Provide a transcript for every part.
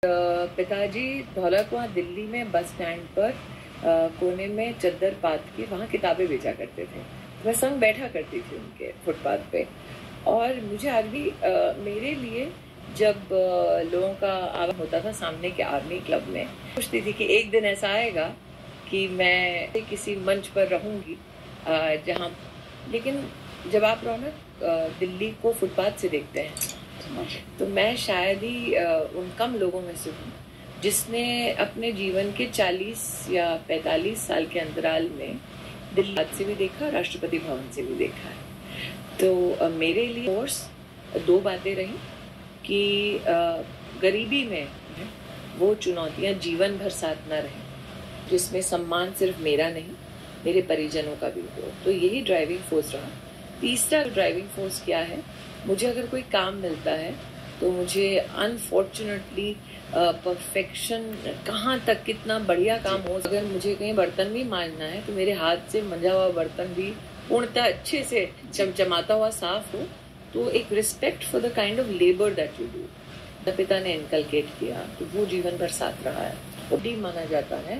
पिताजी धौलतपुर दिल्ली में bus stand पर कोने में चद्दर पात के वहाँ किताबें बेचा करते थे। मैं संग बैठा करती थी उनके फुटपाथ पे। और मुझे आज भी मेरे लिए जब लोगों का आगमन होता था सामने के आर्मी क्लब में, सोचती थी कि एक दिन ऐसा आएगा कि मैं किसी मंच पर रहूंगी जहाँ, लेकिन जब आप रौनक दिल्ली को फुटपाथ से देखते हैं तो मैं शायद ही उन कम लोगों में से हूँ जिसने अपने जीवन के 40 या 45 साल के अंतराल में दिल्ली से भी देखा, राष्ट्रपति भवन से भी देखा है। तो मेरे लिए कोर्स दो बातें रही कि गरीबी में वो चुनौतियाँ जीवन भर साथ न रहें, जिसमें सम्मान सिर्फ मेरा नहीं मेरे परिजनों का भी हो। तो यही ड्राइविंग फोर्स रहा। तीसरा ड्राइविंग फोर्स क्या है, मुझे अगर कोई काम मिलता है तो मुझे अनफॉर्चुनेटली परफेक्शन कहाँ तक कितना बढ़िया काम हो, अगर मुझे कहीं बर्तन भी मांजना है तो मेरे हाथ से मंजा हुआ बर्तन भी पूर्णतः अच्छे से चमचमाता हुआ साफ हो। तो एक respect for the kind of labour that you do पिता ने इनकलकेट किया, तो वो जीवन भर साथ रहा है। वो डी माना जाता है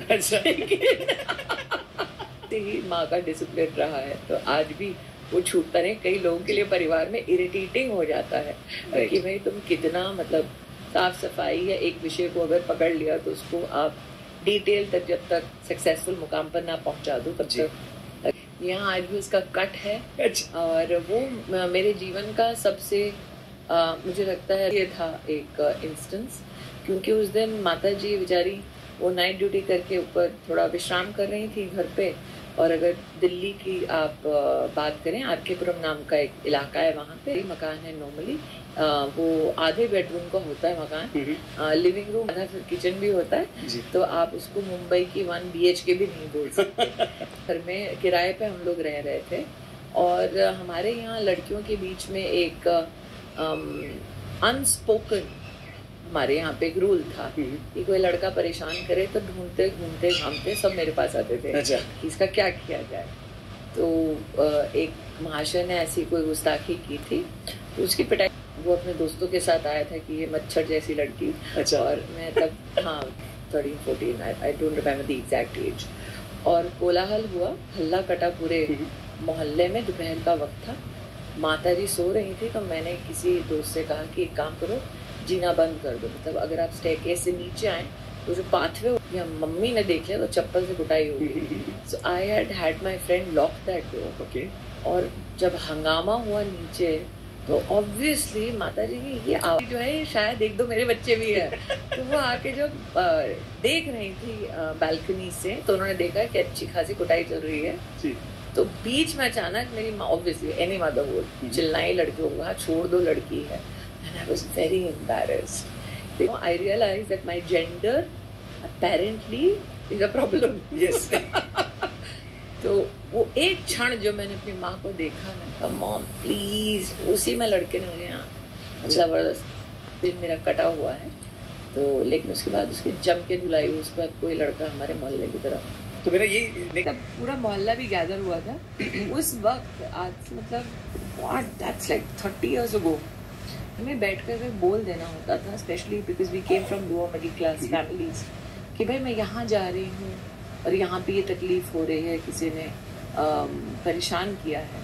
ही माँ का डिसिप्लिन रहा है, तो आज भी वो छूटता नहीं। कई लोगों के लिए परिवार में इरिटेटिंग हो जाता है कि भाई तुम कितना मतलब साफ सफाई या एक विषय को अगर पकड़ लिया तो उसको आप डिटेल तक जब तक सक्सेसफुल मुकाम पर ना पहुंचा दो तब तक यहाँ आज भी उसका कट है। और वो मेरे जीवन का सबसे मुझे लगता है ये था एक इंस्टेंस, क्योंकि उस दिन माता जी बेचारी वो नाइट ड्यूटी करके ऊपर थोड़ा विश्राम कर रही थी घर पे। और अगर दिल्ली की आप बात करें, आरकेपुरम नाम का एक इलाका है, वहाँ पे मकान है नॉर्मली वो आधे बेडरूम का होता है मकान, लिविंग रूम आधा फिर किचन भी होता है। तो आप उसको मुंबई की 1 BHK भी नहीं बोल सकते। घर में किराए पे हम लोग रह रहे थे और हमारे यहाँ लड़कियों के बीच में एक अनस्पोकन हमारे यहाँ पे एक रूल था कि कोई लड़का परेशान करे तो ढूंढते घूमते घामते सब मेरे पास आते थे कि इसका क्या किया जाए। तो एक महाशय ने ऐसी कोई गुस्ताखी की थी तो उसकी पिटाई, वो अपने दोस्तों के साथ आया था कि ये मच्छर जैसी लड़की। और मैं तब 13-14, I don't remember the exact as. और कोलाहल हुआ, हल्ला कटा पूरे मोहल्ले में। दोपहर का वक्त था, माता जी सो रही थी, तो मैंने किसी दोस्त से कहा कि एक काम करो, जीना बंद कर दो। मतलब अगर आप स्टेयरकेस से नीचे आए तो जो पाथवे या मम्मी ने देख लिया तो चप्पल से कुटाई होगी। So I had my friend lock that door. Okay. और जब हंगामा हुआ नीचे तो ऑब्वियसली माता जी की ये आवाज जो है शायद एक दो मेरे बच्चे भी है। तो वो आके जब देख रही थी बालकनी से तो उन्होंने देखा कि अच्छी खासी कुटाई चल रही है। तो बीच में अचानक मेरी माँ, ऑब्वियसली एनी मदर वुड, चिल्लाई लड़कियों को, छोड़ दो लड़की है। And I was very embarrassed. I realized that my gender apparently is a problem. Yes. तो वो एक क्षण जो मैंने अपनी माँ को देखा, मैंने कहा मॉम प्लीज, उसी में लड़के ने मुझे यहाँ जबरदस्त दिल मेरा कटा हुआ है। तो लेकिन उसके बाद उसकी जम के धुलाई हुई। उसके बाद कोई लड़का हमारे मोहल्ले की तरफ, तो मेरा ये पूरा मोहल्ला भी गैदर हुआ था उस वक्त। आज मतलब what that's like 30 years ago। हमें बैठ कर बोल देना होता था, specially because we came from lower middle class families, कि भाई मैं यहाँ जा रही हूँ और यहाँ पे ये तकलीफ हो रही है, किसी ने परेशान किया है।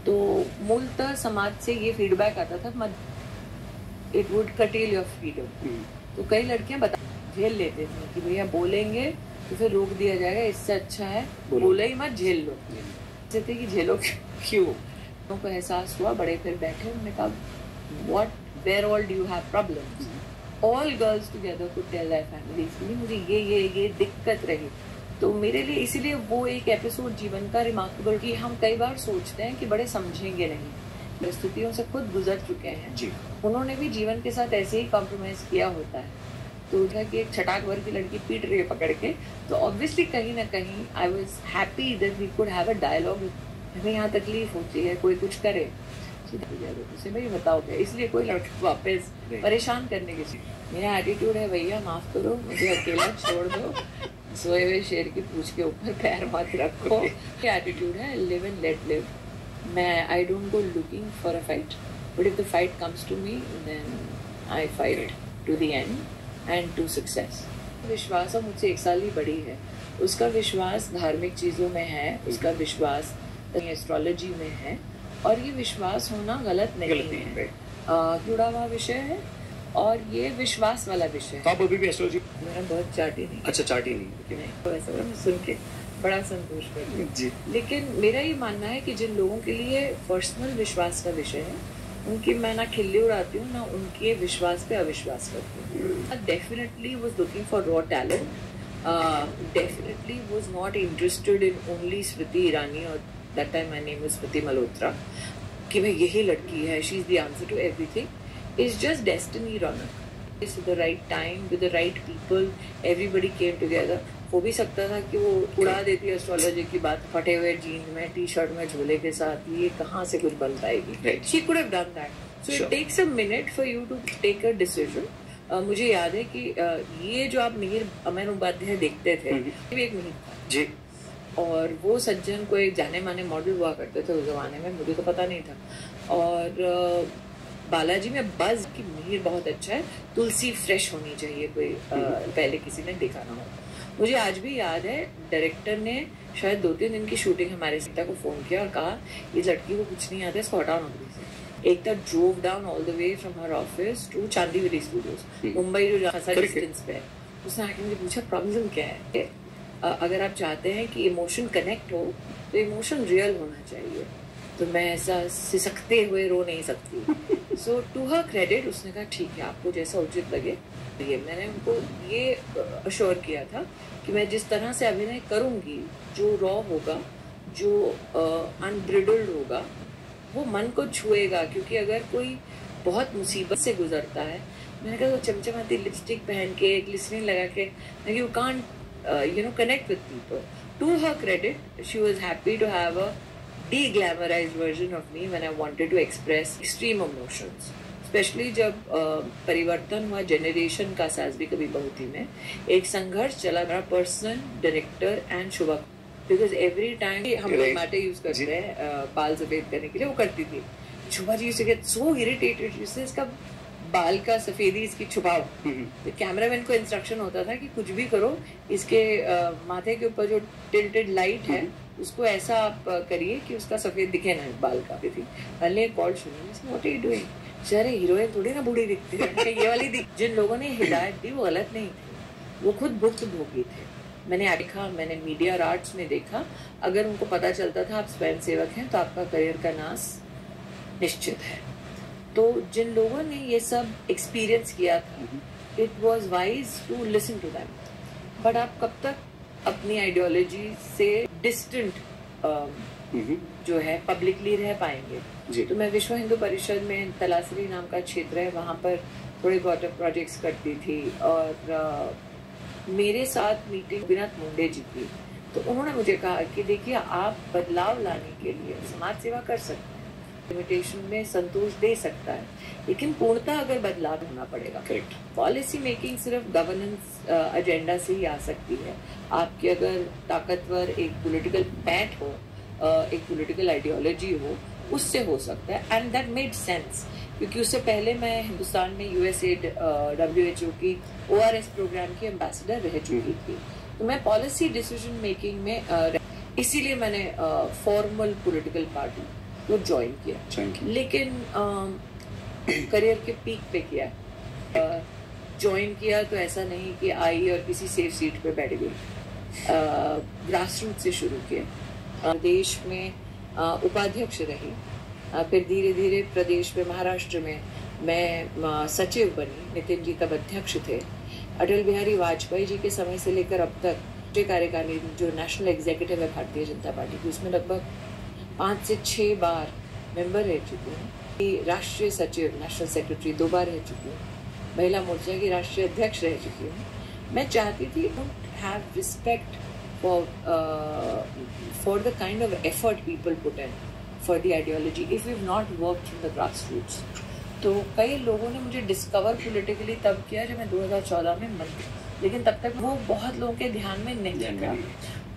तो मूलतः समाज से ये फीडबैक आता था, मत इट वुड कटेल योर फ्रीडम। तो कई लड़कियाँ झेल लेते थे कि भैया बोलेंगे तो फिर रोक दिया जाएगा, इससे अच्छा है बोले ही मत, झेल लो। कहते कि झेलो क्यों? उनको एहसास हुआ, बड़े फिर बैठे, उन्होंने कहा What, where all do you have problems? All girls together could tell their families कि मुझे ये दिक्कत रही। तो मेरे लिए इसीलिए वो एक एपिसोड जीवन का रिमार्केबल, कि हम कई बार सोचते हैं कि बड़े समझेंगे नहीं, परिस्थितियों से खुद गुजर चुके हैं जी। उन्होंने भी जीवन के साथ ऐसे ही कॉम्प्रोमाइज किया होता है। तो उनका कि एक छटाक भर की लड़की पीट रही है पकड़ के, तो ऑब्वियसली कहीं ना कहीं I was happy that we could have a dialogue. हमें यहाँ तकलीफ होती है, कोई कुछ करे उसे भाई बताओ क्या, इसलिए कोई लड़का वापस परेशान करने की। मेरा एटीट्यूड है भैया माफ करो, मुझे अकेला छोड़ दो, सोए हुए शेर की पूंछ के ऊपर पैर मत रखो। एटीट्यूड है लिव एंड लेट लिव। मैं I don't go looking for a fight, but if the fight comes to me then I fight to the end. And to success. विश्वास अब मुझसे 1 साल ही बड़ी है, उसका विश्वास धार्मिक चीज़ों में है, उसका विश्वास एस्ट्रोलॉजी में है, और ये विश्वास होना गलत नहीं है, जुड़ा हुआ विषय है और ये विश्वास वाला विषय है। तो आप अभी भी एस्ट्रोलॉजी? मेरा बहुत चार्ट ही नहीं। अच्छा, चार्ट ही नहीं। तो ऐसा मैं सुन के बड़ा संतोष करती हूँ जी। लेकिन मेरा ये मानना है कि जिन लोगों के लिए पर्सनल विश्वास का विषय है, उनकी मैं ना खिल्ली उड़ाती हूँ ना उनके विश्वास पे अविश्वास करती हूँ। Definitely was looking for raw talent, definitely was not interested in only Smriti Irani, और that time my name was Smriti Malhotra, कि मैं यही लड़की है, she is the answer to everything. It's just destiny Raunak, it's the right time with the right people, everybody came together. हो भी सकता था कि वो उड़ा देती एस्ट्रोलॉजी की बात, फटे हुए जीन्स में, टी शर्ट में, झोले के साथ, ये कहाँ से कुछ बन पाएगी। She could have done that. So it takes a minute for you to take a decision. मुझे याद है कि ये जो आप मिहिर अमन उपाध्याय देखते थे, ये एक मिहिर था जी, और वो सज्जन को एक जाने माने मॉडल हुआ करते थे उस जमाने में, मुझे तो पता नहीं था। और बालाजी में बज की मिहिर बहुत अच्छा है, तुलसी फ्रेश होनी चाहिए, कोई पहले किसी ने देखा ना हो। मुझे आज भी याद है, डायरेक्टर ने शायद 2-3 दिन की शूटिंग हमारे सीता को फ़ोन किया और कहा ये लड़की को कुछ नहीं आता, इसको हटाओ नौकरी से। एक तक drove down all the way from her office to Chandivali studios, Mumbai जो खासा डिस्टेंस पे है। उसने आके मुझे पूछा प्रॉब्लम क्या है। अगर आप चाहते हैं कि इमोशन कनेक्ट हो तो इमोशन रियल होना चाहिए, तो मैं ऐसा सिसकते हुए रो नहीं सकती। सो टू हर क्रेडिट उसने कहा ठीक है, आपको जैसा उचित लगे। ये मैंने उनको ये अश्योर किया था कि मैं जिस तरह से अभिनय करूँगी, जो रॉ होगा, जो अनब्रिडल्ड होगा, वो मन को छुएगा। क्योंकि अगर कोई बहुत मुसीबत से गुजरता है, मैंने कहा वो चमचमाती लिपस्टिक पहन के, ग्लिसरीन लगा के, you can't connect with people. To her credit, she was happy to have a de-glamorized version of me when I wanted to express extreme emotions. Specially जब परिवर्तन हुआ जनरेशन का, सास भी कभी बहू थी में, एक संघर्ष चला मेरा personal, director and Shubha, because every time हम लोग माटे यूज करते हैं बाल सफेद करने के लिए, वो करती थी। Shubha ji used to get so irritated, इसका बाल का सफेदी इसकी छुपाओ। तो कैमरामैन को इंस्ट्रक्शन होता था कि कुछ भी करो, इसके माथे के ऊपर जो टिल्टेड लाइट है उसको ऐसा आप करिए कि उसका सफेद दिखे ना बाल का। थी मैंने कॉल सुनी, व्हाट आर यू डूइंग? अरे हीरोइन थोड़ी ना बूढ़ी दिखती है, ये वाली दिख। जिन लोगों ने हिदायत दी वो गलत नहीं थी, वो खुद भुक्तभोगी थे। मैंने देखा, मैंने मीडिया और आर्ट्स में देखा, अगर उनको पता चलता था आप स्वयं सेवक हैं तो आपका करियर का नाश निश्चित है। तो जिन लोगों ने ये सब एक्सपीरियंस किया था, it was wise to listen to them. But आप कब तक अपनी आइडियोलॉजी से डिस्टेंट जो है पब्लिकली रह पाएंगे? तो मैं विश्व हिंदू परिषद में तलासरी नाम का क्षेत्र है, वहाँ पर थोड़े बहुत प्रोजेक्ट्स करती थी, और मेरे साथ मीटिंग गोपीनाथ मुंडे जी की। तो उन्होंने मुझे कहा कि देखिए, आप बदलाव लाने के लिए समाज सेवा कर सकते हैं, लिमिटेशन में संतोष दे सकता है, लेकिन पूर्णतः अगर बदलाव होना पड़ेगा। करेक्ट। पॉलिसी मेकिंग सिर्फ गवर्नेंस एजेंडा से ही आ सकती है। आपकी अगर ताकतवर एक पॉलिटिकल पैट हो, एक पॉलिटिकल आइडियोलॉजी हो, उससे हो सकता है। एंड दैट मेड सेंस, क्योंकि उससे पहले मैं हिंदुस्तान में यूएसएड WHO की ORS प्रोग्राम की एम्बेसडर रह चुकी थी। तो मैं पॉलिसी डिसीजन मेकिंग में इसीलिए मैंने फॉर्मल पॉलिटिकल पार्टी को ज्वाइन किया। लेकिन करियर के पीक पे किया, ज्वाइन किया तो ऐसा नहीं कि आई और किसी सेफ सीट पे बैठ गई। ग्रास रूट से शुरू किया, देश में उपाध्यक्ष रही, फिर धीरे धीरे प्रदेश में, महाराष्ट्र में मैं सचिव बनी, नितिन जी तब अध्यक्ष थे। अटल बिहारी वाजपेयी जी के समय से लेकर अब तक कार्यकारिणी जो नेशनल एग्जीक्यूटिव है भारतीय जनता पार्टी की, उसमें लगभग 5 से 6 बार मेंबर रह चुकी हूँ। राष्ट्रीय सचिव, नेशनल सेक्रेटरी 2 बार रह चुकी हूँ। महिला मोर्चा की राष्ट्रीय अध्यक्ष रह चुकी हूँ। मैं चाहती थी have respect for the kind of effort people put in for the ideology if you have not worked from the grass roots. तो कई लोगों ने मुझे डिस्कवर पॉलिटिकली तब किया जब मैं 2014 में मंत्री, लेकिन तब तक वो बहुत लोगों के ध्यान में नहीं था।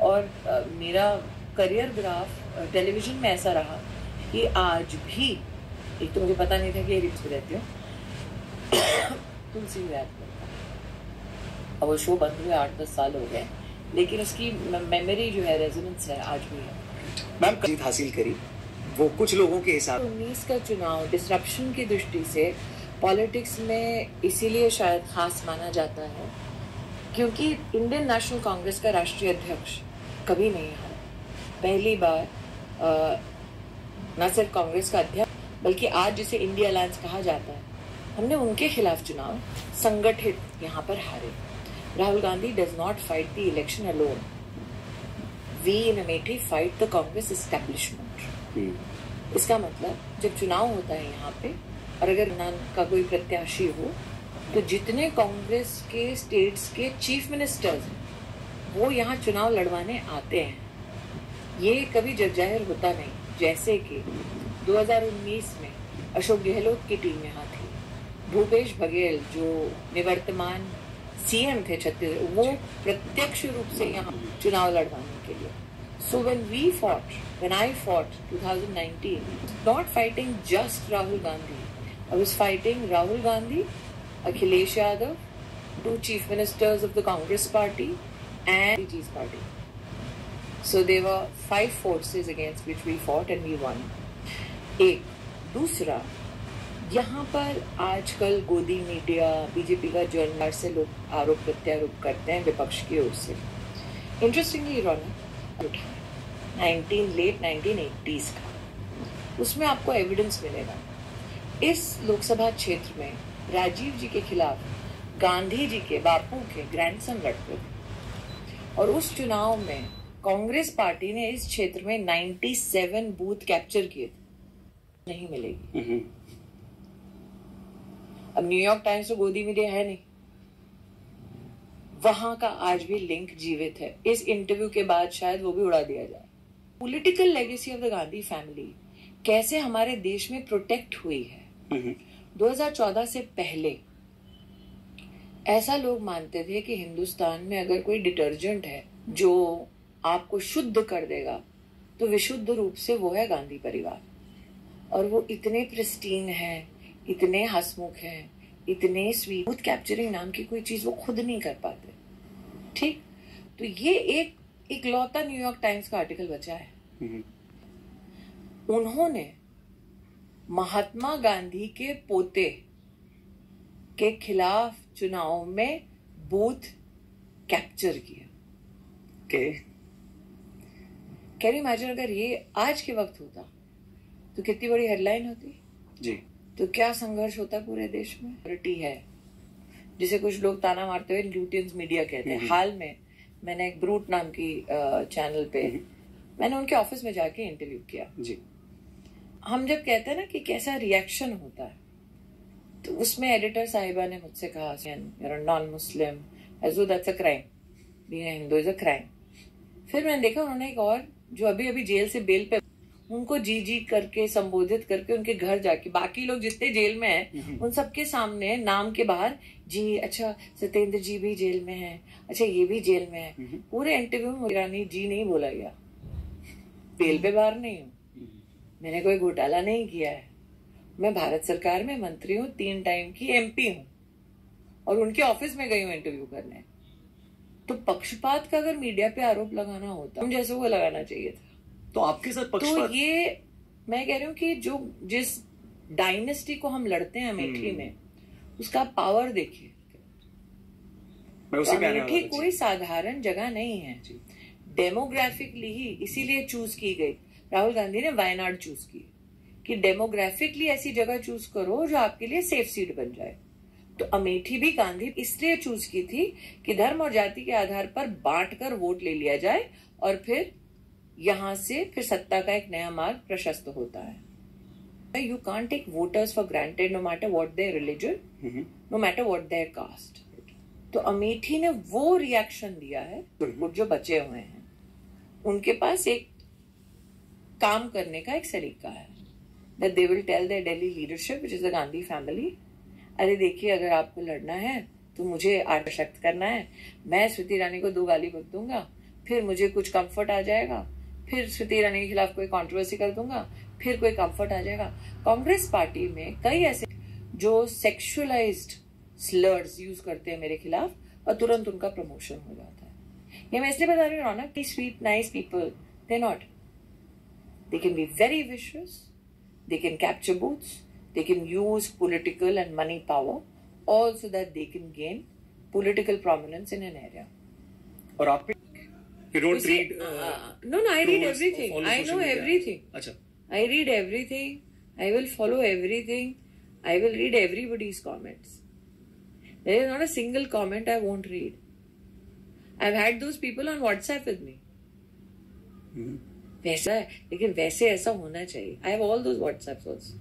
और मेरा करियर ग्राफ टेलीविजन में ऐसा रहा कि आज भी, एक तो मुझे पता नहीं था कि रिप्स पे रहती हूँ, तुलसी याद करता, अब वो शो बंद हुए 8-10 साल हो गए, लेकिन उसकी मेमोरी जो है, रेजोनेंस है, आज भी है। मैम जीत हासिल करी वो कुछ लोगों के हिसाब 19 का चुनाव डिसरप्शन की दृष्टि से पॉलिटिक्स में इसीलिए शायद खास माना जाता है क्योंकि इंडियन नेशनल कांग्रेस का राष्ट्रीय अध्यक्ष कभी नहीं हारा। पहली बार न सिर्फ कांग्रेस का अध्यक्ष बल्कि आज जिसे इंडिया अलायंस कहा जाता है, हमने उनके खिलाफ चुनाव संगठित यहाँ पर हारे। Rahul Gandhi does not fight the election alone, we in Amethi fight the Congress establishment. इसका मतलब जब चुनाव होता है यहाँ पे और अगर का कोई प्रत्याशी हो तो जितने कांग्रेस के स्टेट्स के चीफ मिनिस्टर्स हैं वो यहाँ चुनाव लड़वाने आते हैं। ये कभी जग जाहिर होता नहीं, जैसे कि 2019 में अशोक गहलोत की टीम यहाँ थी, भूपेश बघेल जो निवर्तमान सीएम थे छत्तीसगढ़, वो प्रत्यक्ष रूप से यहाँ चुनाव लड़वाने के लिए। So when I fought 2019, not fighting just Rahul Gandhi, I was fighting Rahul Gandhi, Akhilesh Yadav, two chief ministers of the Congress party and BJ's party. So there were 5 forces against which we fought and we won. एक दूसरा, यहाँ पर आजकल गोदी media, BJP का journal से लोग आरोप प्रत्यारोप करते हैं विपक्ष की ओर से। इंटरेस्टिंगली रौनक उठाया लेट 1980s का, उसमें आपको एविडेंस मिलेगा। इस लोकसभा क्षेत्र में राजीव जी के खिलाफ गांधी जी के बापू के ग्रैंडसन लड़ते थे और उस चुनाव में कांग्रेस पार्टी ने इस क्षेत्र में 97 बूथ कैप्चर किए थे। नहीं मिलेगी। अब न्यूयॉर्क टाइम्स तो गोदी मीडिया है नहीं, वहां का आज भी लिंक जीवित है। इस इंटरव्यू के बाद शायद वो भी उड़ा दिया जाए। Political legacy of the Gandhi family कैसे हमारे देश में प्रोटेक्ट हुई है। 2014 से पहले ऐसा लोग मानते थे कि हिंदुस्तान में अगर कोई डिटर्जेंट है जो आपको शुद्ध कर देगा तो विशुद्ध रूप से वो है गांधी परिवार। और वो इतने प्रिस्टीन हैं, इतने हंसमुख हैं, इतने स्वीट, बूथ कैप्चरिंग नाम की कोई चीज वो खुद नहीं कर पाते। ठीक, तो ये एक इकलौता न्यूयॉर्क टाइम्स का आर्टिकल बचा है। उन्होंने महात्मा गांधी के पोते के खिलाफ चुनाव में बूथ कैप्चर किया। कैन यू इमेजिन अगर ये आज के वक्त होता तो कितनी बड़ी हेडलाइन होती जी। तो क्या संघर्ष होता पूरे देश में। है जिसे कुछ लोग ताना मारते हुए ल्यूटियंस मीडिया कहते हैं। हाल में मैंने एक ब्रूट नाम की चैनल पे मैंने उनके ऑफिस में जाके इंटरव्यू किया जी। हम जब कहते हैं ना कि कैसा रिएक्शन होता है, तो उसमें एडिटर साहिबा ने मुझसे कहा, you're a non-Muslim, as though that's a crime. Being a Hindu is a crime. फिर मैंने देखा उन्होंने एक और जो अभी अभी जेल से बेल पे, उनको जी जी करके संबोधित करके उनके घर जाके बाकी लोग जितने जेल में हैं उन सबके सामने नाम के बाहर जी, अच्छा सत्येंद्र जी भी जेल में हैं, अच्छा ये भी जेल में है। पूरे इंटरव्यू में ईरानी जी नहीं बोला गया। बेल पे बाहर नहीं हूँ, मैंने कोई घोटाला नहीं किया है, मैं भारत सरकार में मंत्री हूँ, 3 टाइम की MP हूँ और उनके ऑफिस में गई हूँ इंटरव्यू करने। तो पक्षपात का अगर मीडिया पे आरोप लगाना होता, हम जैसे वो लगाना चाहिए था। तो आपके साथ पक्षपात? तो ये मैं कह रही हूँ कि जो जिस डायनेस्टी को हम लड़ते हैं अमेठी में, उसका पावर देखिए। अमेठी कोई साधारण जगह नहीं है। डेमोग्राफिकली ही इसीलिए चूज की गई। राहुल गांधी ने वायनाड चूज की कि डेमोग्राफिकली ऐसी जगह चूज करो जो आपके लिए सेफ सीट बन जाए। तो अमेठी भी गांधी इसलिए चूज की थी कि धर्म और जाति के आधार पर बांटकर वोट ले लिया जाए और फिर यहां से फिर सत्ता का एक नया मार्ग प्रशस्त होता है। You can't take voters for granted no matter what their religion, no matter what their caste. तो अमेठी ने वो रिएक्शन दिया है। जो बचे हुए हैं उनके पास एक काम करने का एक सलीका है, that they will tell their Delhi leadership, which is the Gandhi family, अरे देखिए अगर आपको लड़ना है तो मुझे आशक्त करना है, मैं स्मृति ईरानी को 2 गाली बक दूंगा, फिर मुझे कुछ कंफर्ट आ जाएगा, फिर स्मृति ईरानी के खिलाफ कोई कंट्रोवर्सी कर दूंगा, फिर कोई कंफर्ट आ जाएगा। कांग्रेस पार्टी में कई ऐसे जो सेक्सुअलाइज्ड स्लर्स यूज करते हैं मेरे खिलाफ, और तुरंत उनका प्रमोशन हो जाता है। ये मैं इसलिए बता रही हूँ ना कि sweet nice people they not, they can be very vicious, they can capture booths, they can use political and money power all so that they can gain political prominence in an area. और आप you don't read no I read everything, I know everything. अच्छा, I read everything, I will follow everything, I will read everybody's comments. There is not a single comment I won't read. I've had those people on WhatsApp with me. वैसा है, लेकिन वैसे ऐसा होना चाहिए. I have all those WhatsApps also.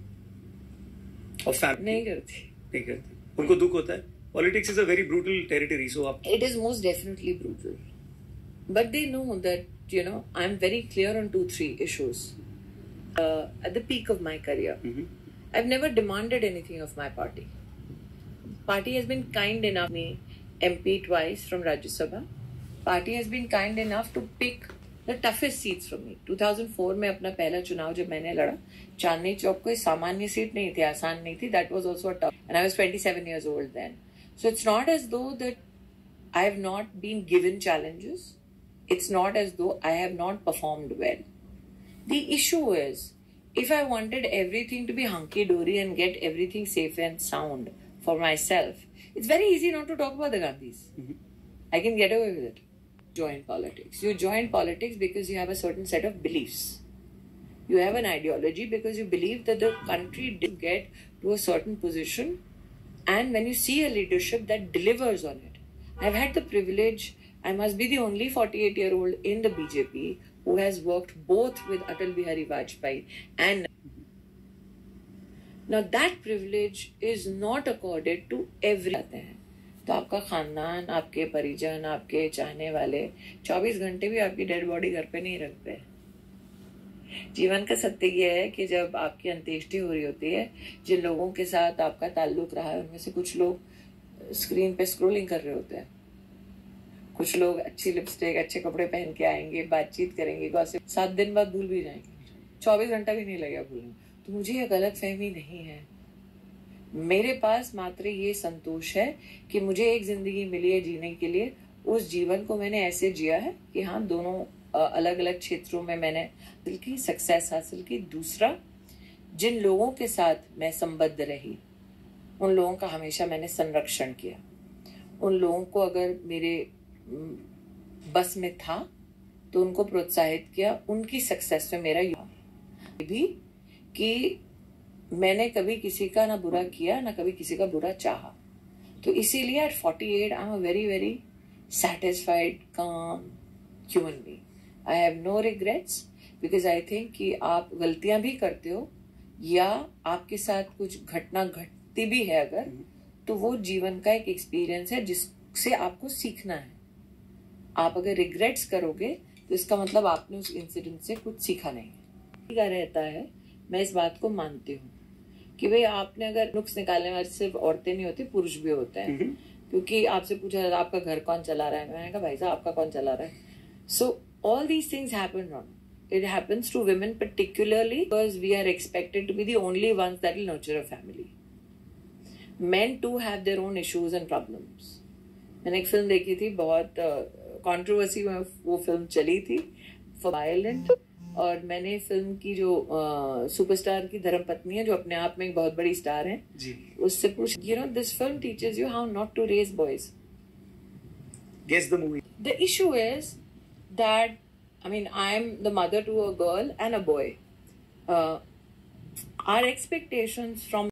और family नहीं करती, उनको दुख होता है. Politics is a very brutal territory, so आप it is most definitely brutal, but they know that I'm very clear on 2-3 issues. At the peak of my career, I've never demanded anything of my party. Party has been kind enough me MP twice from Rajya Sabha. Party has been kind enough to pick the toughest seats from me. 2004 में अपना पहला चुनाव जब मैंने लड़ा, चांदनी चौक कोई सामान्य seat नहीं थी, आसान नहीं थी. That was also a tough, and I was 27 years old then. So it's not as though that I have not been given challenges. It's not as though I have not performed well. The issue is, if I wanted everything to be hunky-dory and get everything safe and sound for myself, it's very easy not to talk about the Gandhis. I can get away with it. Join politics. You join politics because you have a certain set of beliefs. You have an ideology because you believe that the country did get to a certain position, and when you see a leadership that delivers on it. I've had the privilege, I must be the only 48-year-old in the BJP who has worked both with Atal Bihari Vajpayee and now that privilege is not accorded to everyone. तो आपका खानदान, आपके परिजन, आपके चाहने वाले 24 घंटे भी आपकी डेड बॉडी घर पे नहीं रखते. जीवन का सत्य यह है कि जब आपकी अंत्येष्टि हो रही होती है, जिन लोगों के साथ आपका ताल्लुक रहा है उनमें से कुछ लोग स्क्रीन पे स्क्रोलिंग कर रहे होते हैं, कुछ लोग अच्छी लिपस्टिक, अच्छे कपड़े पहन के आएंगे, बातचीत करेंगे, गॉसिप 7 दिन बाद भूल भी जाएंगे, 24 घंटा भी नहीं लगेगा भूलने. तो मुझे ये गलतफहमी नहीं है. मेरे पास मात्र ये संतोष है कि मुझे एक जिंदगी मिली है जीने के लिए. उस जीवन को मैंने ऐसे जिया है कि हाँ, दोनों अलग अलग क्षेत्रों में मैंने दिल की सक्सेस हासिल की. दूसरा, जिन लोगों के साथ मैं संबद्ध रही उन लोगों का हमेशा मैंने संरक्षण किया. उन लोगों को अगर मेरे बस में था तो उनको प्रोत्साहित किया. उनकी सक्सेस में मेरा योगदान भी कि मैंने कभी किसी का ना बुरा किया ना कभी किसी का बुरा चाहा. तो इसीलिए at 48 I am a very very satisfied, calm human being. I have no regrets because I think कि आप गलतियां भी करते हो या आपके साथ कुछ घटना घटती भी है अगर, तो वो जीवन का एक एक्सपीरियंस है जिससे आपको सीखना है. आप अगर रिग्रेट्स करोगे तो इसका मतलब आपने उस इंसिडेंट से कुछ सीखा नहीं है. रहता है, मैं इस बात को मानती हूँ कि भाई आपने अगर नुक्स निकालने वाली सिर्फ औरतें नहीं होती, पुरुष भी होते हैं. क्योंकि आपसे पूछा जाता आपका घर कौन चला रहा है, मैंने कहा भाई साहब आपका कौन चला रहा है. So all these things happen wrong. It happens to women particularly because we are expected to be the only ones that will nurture a family. Men too have their own issues and problems. मैंने एक film देखी थी, बहुत controversy में वो film चली थी, for violent. और मैंने फिल्म की जो सुपरस्टार की धर्मपत्नी है जो अपने आप में एक बहुत बड़ी स्टार है, उससे पूछ, this film teaches you how not to raise boys. Guess the movie. The issue is that I am the mother to a girl and a boy. Our expectations from